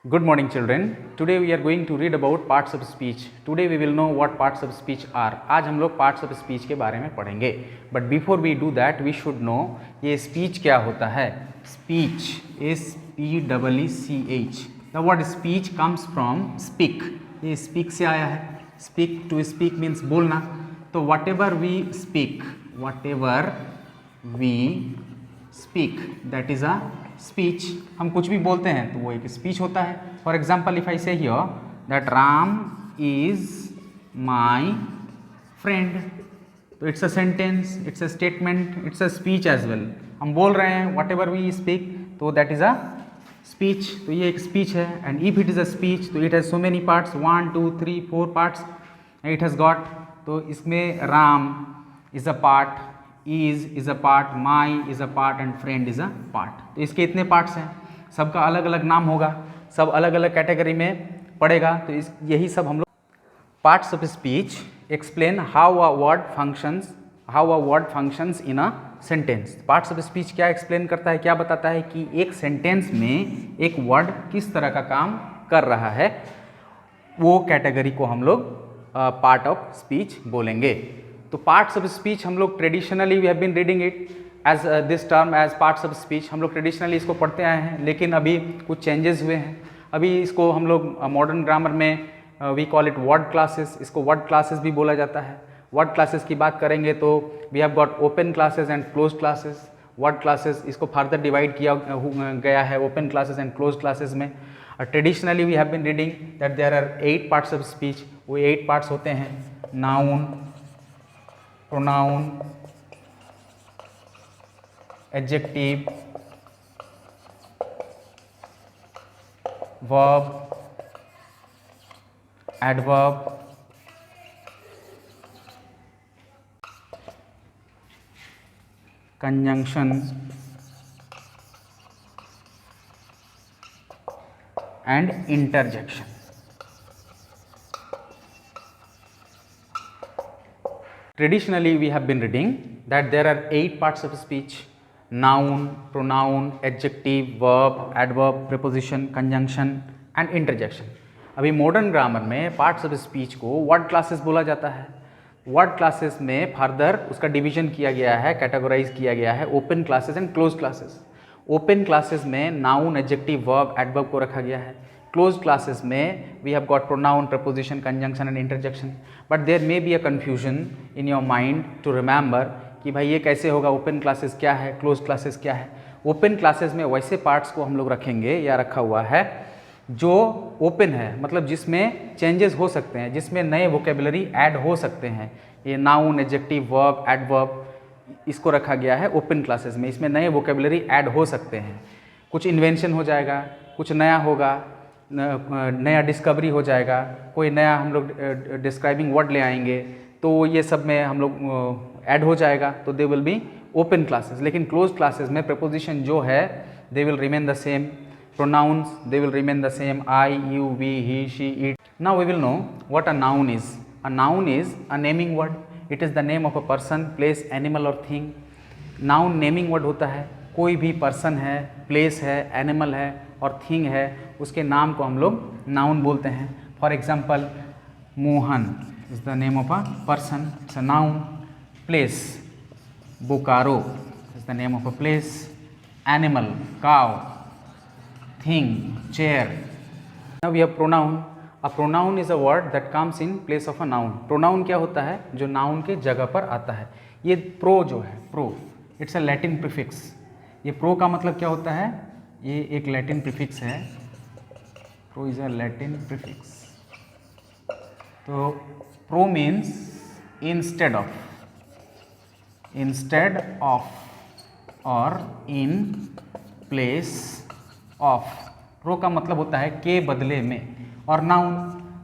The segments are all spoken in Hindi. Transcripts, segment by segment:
Good morning children. Today we are going to read about parts of speech. Today we will know what parts of speech are. आज हम लोग parts of speech के बारे में पढ़ेंगे. But before we do that we should know ये speech क्या होता है. Speech is P-E-E-C-H. The word speech comes from speak. ये speak से आया है. Speak to speak means बोलना. तो whatever we speak that is a speech. हम कुछ भी बोलते हैं तो वो एक स्पीच होता है. For example if I say here that Ram is my friend, तो it's a sentence, it's a statement, it's a speech as well. हम बोल रहे हैं वट एवर वी स्पीक तो दैट इज अ स्पीच. तो ये एक स्पीच है. And if it is a speech तो it has so many parts, 1 2 3 4 parts it has got. तो इसमें Ram is a part, is a part, my is a part and friend is a part. तो इसके इतने पार्ट्स हैं, सबका अलग अलग नाम होगा, सब अलग अलग कैटेगरी में पड़ेगा. तो इस यही सब हम लोग parts of speech explain how a word functions in a sentence. Parts of speech क्या एक्सप्लेन करता है, क्या बताता है कि एक सेंटेंस में एक वर्ड किस तरह का काम कर रहा है, वो कैटेगरी को हम लोग पार्ट ऑफ स्पीच बोलेंगे. तो पार्ट्स ऑफ स्पीच हम लोग traditionally we have been reading it as this term as parts of speech. हम लोग ट्रेडिशनली इसको पढ़ते आए हैं, लेकिन अभी कुछ चेंजेस हुए हैं. अभी इसको हम लोग मॉडर्न ग्रामर में we call it word classes. इसको वर्ड क्लासेस भी बोला जाता है. वर्ड क्लासेस की बात करेंगे तो we have got open classes and close classes. Word classes इसको फर्दर डिवाइड किया गया है open classes and close classes में. Traditionally we have been reading that there are 8 parts of speech. वो 8 पार्ट्स होते हैं: noun, pronoun, adjective, verb, adverb, conjunction and interjection. Traditionally we have been reading that there are 8 parts of speech: noun, pronoun, adjective, verb, adverb, preposition, conjunction and interjection. अभी मॉडर्न ग्रामर में पार्ट्स ऑफ स्पीच को वर्ड क्लासेस बोला जाता है. वर्ड क्लासेस में फर्दर उसका डिवीजन किया गया है, कैटेगराइज किया गया है open classes and close classes. Open classes में नाउन, एडजेक्टिव, वर्ब, एडवर्ब को रखा गया है. क्लोज क्लासेस में we have got pronoun, preposition, conjunction and interjection. But there may be a confusion in your mind to remember कि भाई ये कैसे होगा, ओपन क्लासेस क्या है, क्लोज क्लासेस क्या है. ओपन क्लासेस में वैसे पार्ट्स को हम लोग रखेंगे या रखा हुआ है जो ओपन है, मतलब जिसमें चेंजेस हो सकते हैं, जिसमें नए वोकेबलरी ऐड हो सकते हैं. ये नाउन, एडजेक्टिव, वर्ब, एडवर्ब, इसको रखा गया है ओपन क्लासेस में. इसमें नए वोकेबलरी ऐड हो सकते हैं, कुछ इन्वेंशन हो जाएगा, कुछ नया होगा, नया डिस्कवरी हो जाएगा, कोई नया हम लोग डिस्क्राइबिंग वर्ड ले आएंगे, तो ये सब में हम लोग ऐड हो जाएगा. तो they will be open classes. लेकिन क्लोज क्लासेस में प्रपोजिशन जो है they will remain the same, pronouns they will remain the same, I, you, we, he, she, it. Now we will know what a noun is. A noun is a naming word. It is the name of a person, place, animal और थिंग. नाउन नेमिंग वर्ड होता है. कोई भी पर्सन है, प्लेस है, एनिमल है और थिंग है, उसके नाम को हम लोग नाउन बोलते हैं. For example Mohan is the name of a person, it's a noun. Place Bokaro is the name of a place. Animal cow. Thing chair. Now we have pronoun. A pronoun is a word that comes in place of a noun. Pronoun क्या होता है, जो नाउन के जगह पर आता है. ये प्रो जो है, pro it's a Latin prefix. ये प्रो का मतलब क्या होता है, ये एक लैटिन प्रीफिक्स है. Pro is a Latin prefix. तो pro means instead of, instead of और इन प्लेस ऑफ. प्रो का मतलब होता है के बदले में, और नाउन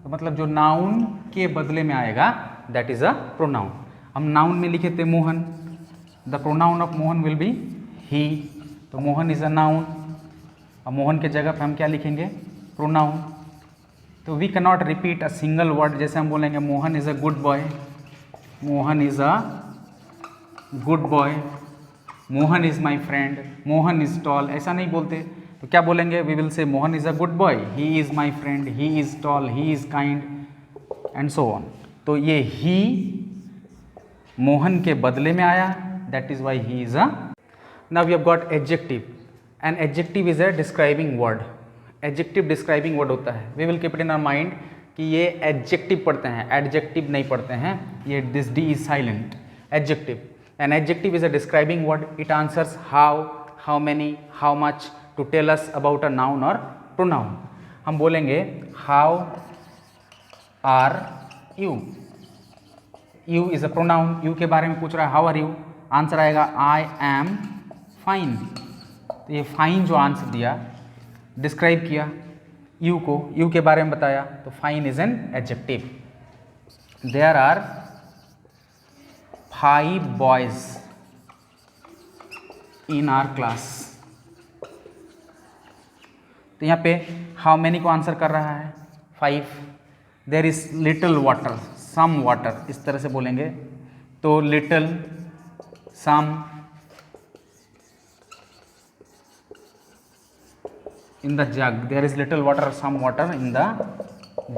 तो मतलब जो नाउन के बदले में आएगा दैट इज अ प्रोनाउन. हम नाउन में लिखे थे Mohan, the pronoun of Mohan will be he. तो मोहन इज अ नाउन. अब मोहन के जगह पे हम क्या लिखेंगे, प्रोनाउन. तो we can not repeat a single word. जैसे हम बोलेंगे Mohan is a good boy, Mohan is a good boy, Mohan is my friend, Mohan is tall, ऐसा नहीं बोलते. तो क्या बोलेंगे? We will say Mohan is a good boy, he is my friend, he is tall, he is kind and so on. तो ये ही मोहन के बदले में आया, that is why he is a. Now we have got adjective, and adjective is a describing word. Adjective describing word होता है। We will keep it in our mind कि ये एडजेक्टिव पढ़ते हैं, एडजेक्टिव नहीं पढ़ते हैं। ये this D is silent. Adjective, an adjective is a describing word. It answers how, how many, how much to tell us about a noun और प्रोनाउन। हम बोलेंगे how are you. You is a pronoun, you के बारे में पूछ रहा है, हाउ आर यू, आंसर आएगा आई एम फाइन। तो ये फाइन जो आंसर दिया, डिस्क्राइब किया यू को, यू के बारे में बताया, तो fine is an adjective. There are 5 boys in our class. तो यहाँ पे हाउ मैनी को आंसर कर रहा है 5। There is little water, some water, इस तरह से बोलेंगे। तो little, some, in the jug, there is little water, some water in the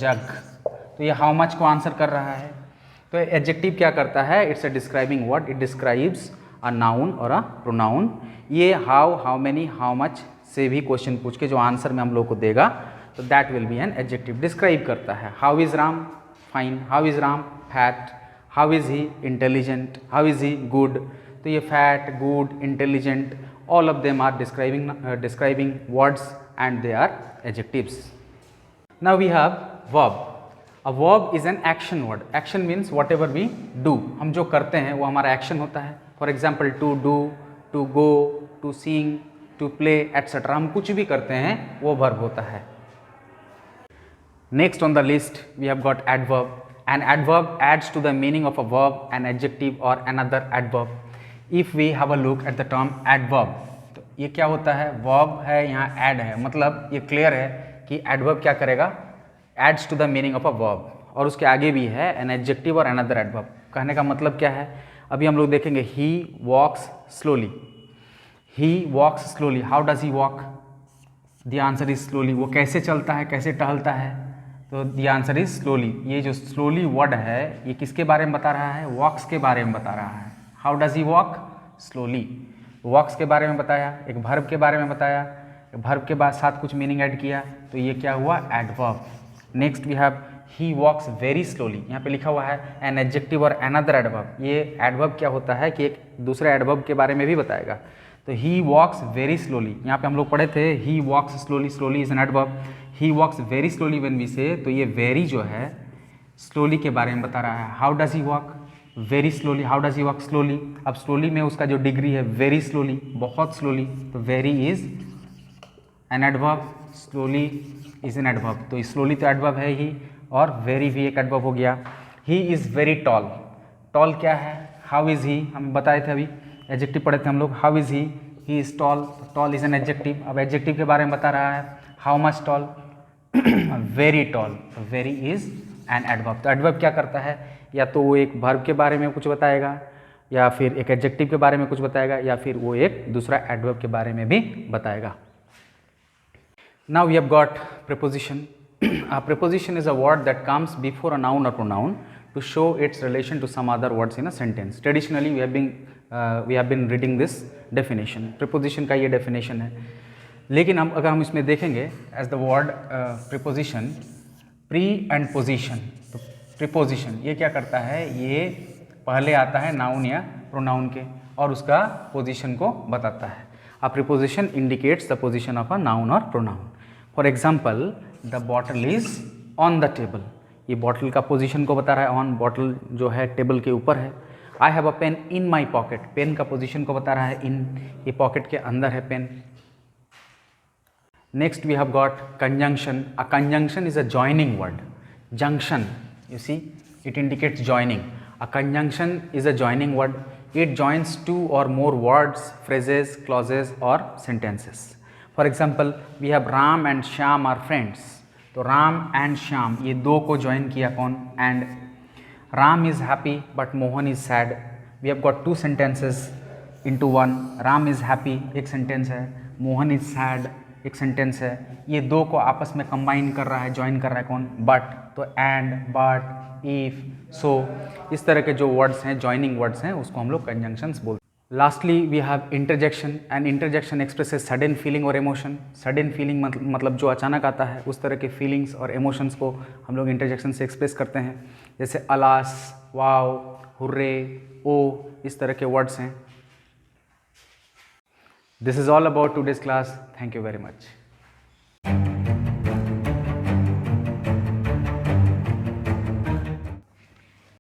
jug. तो ये हाउ मच को आंसर कर रहा है। तो एडजेक्टिव क्या करता है? It's a describing word, it describes a noun और अ प्रोनाउन। ये how, how many, how much से भी क्वेश्चन पूछ के जो आंसर में हम लोग को देगा, तो that will be an adjective. Describe करता है, how is Ram fine, how is Ram fat, how is he intelligent, how is he good. तो ये fat, good, intelligent, all of them are describing words and they are adjectives. Now we have verb. A verb is an action word. Action means whatever we do. हम जो करते हैं वो हमारा action होता है. For example, to do, to go, to sing, to play, etc. हम कुछ भी करते हैं वो verb होता है. Next on the list we have got adverb. An adverb adds to the meaning of a verb, an adjective or another adverb. If we have a look at the term adverb, तो ये क्या होता है? verb है, यहाँ add है, मतलब ये clear है कि adverb क्या करेगा? adds to the meaning of a verb. और उसके आगे भी है an adjective और another adverb. कहने का मतलब क्या है? अभी हम लोग देखेंगे he walks slowly. he walks slowly. How does he walk? The answer is slowly. वो कैसे चलता है, कैसे टहलता है? तो the answer is slowly. ये जो slowly word है ये किसके बारे में बता रहा है? walks के बारे में बता रहा है. How does he walk? Slowly. Walks के बारे में बताया, एक verb के बारे में बताया, verb के बाद साथ कुछ meaning ऐड किया, तो ये क्या हुआ? adverb. Next we have he walks very slowly. यहाँ पे लिखा हुआ है an adjective और another adverb. ये adverb क्या होता है कि एक दूसरे adverb के बारे में भी बताएगा. तो he walks very slowly. यहाँ पे हम लोग पढ़े थे he walks slowly. Slowly is an adverb. He walks very slowly when we say, तो ये very जो है slowly के बारे में बता रहा है. How does he walk? Very slowly. How does he walk? Slowly. अब स्लोली में उसका जो डिग्री है वेरी स्लोली, बहुत स्लोली, तो very is an adverb, slowly is an adverb. तो स्लोली तो एडवर्ब है ही और वेरी भी एक एडवर्ब हो गया. He is very tall. Tall क्या है? हाउ इज़ ही, हम बताए थे अभी, एडजेक्टिव पढ़े थे हम लोग. How is he is tall. Tall is an adjective. अब एडजेक्टिव के बारे में बता रहा है, how much tall, very tall. Very is an adverb. तो एडवर्ब क्या करता है? या तो वो एक वर्ब के बारे में कुछ बताएगा, या फिर एक एडजेक्टिव के बारे में कुछ बताएगा, या फिर वो एक दूसरा एडवर्ब के बारे में भी बताएगा. Now we have got preposition. A preposition is a word that comes before a noun or pronoun to show its relation to some other words in a sentence. Traditionally we have been reading this definition. Preposition का ये definition है. लेकिन अगर हम इसमें देखेंगे as the word preposition, pre and position. तो प्रीपोजिशन ये क्या करता है? ये पहले आता है नाउन या प्रोनाउन के और उसका पोजीशन को बताता है. A preposition indicates the position of a noun और pronoun. For example, the bottle is on the table. ये बॉटल का पोजीशन को बता रहा है. ऑन, बॉटल जो है टेबल के ऊपर है. I have a pen in my pocket. Pen का पोजीशन को बता रहा है इन, ये पॉकेट के अंदर है pen. Next we have got conjunction. A conjunction is a joining word. Junction, you see, it indicates joining. A conjunction is a joining word. It joins two or more words, phrases, clauses or sentences. For example, we have Ram and Shyam are friends. तो Ram and Shyam ये दो को join किया कौन? And Ram is happy but Mohan is sad. We have got two sentences into one. Ram is happy एक sentence है, Mohan is sad एक सेंटेंस है, ये दो को आपस में कंबाइन कर रहा है, ज्वाइन कर रहा है कौन? बट। तो एंड, बट, इफ, सो, इस तरह के जो वर्ड्स हैं, ज्वाइनिंग वर्ड्स हैं, उसको हम लोग कंजंक्शंस बोलते हैं। Lastly we have interjection, and interjection expresses sudden feeling और इमोशन। सडन फीलिंग मतलब जो अचानक आता है, उस तरह के फीलिंग्स और इमोशंस को हम लोग इंटरजेक्शन से एक्सप्रेस करते हैं, जैसे अलास, वाओ, हुर्रे, ओ, इस तरह के वर्ड्स हैं। This is all about today's class. Thank you very much.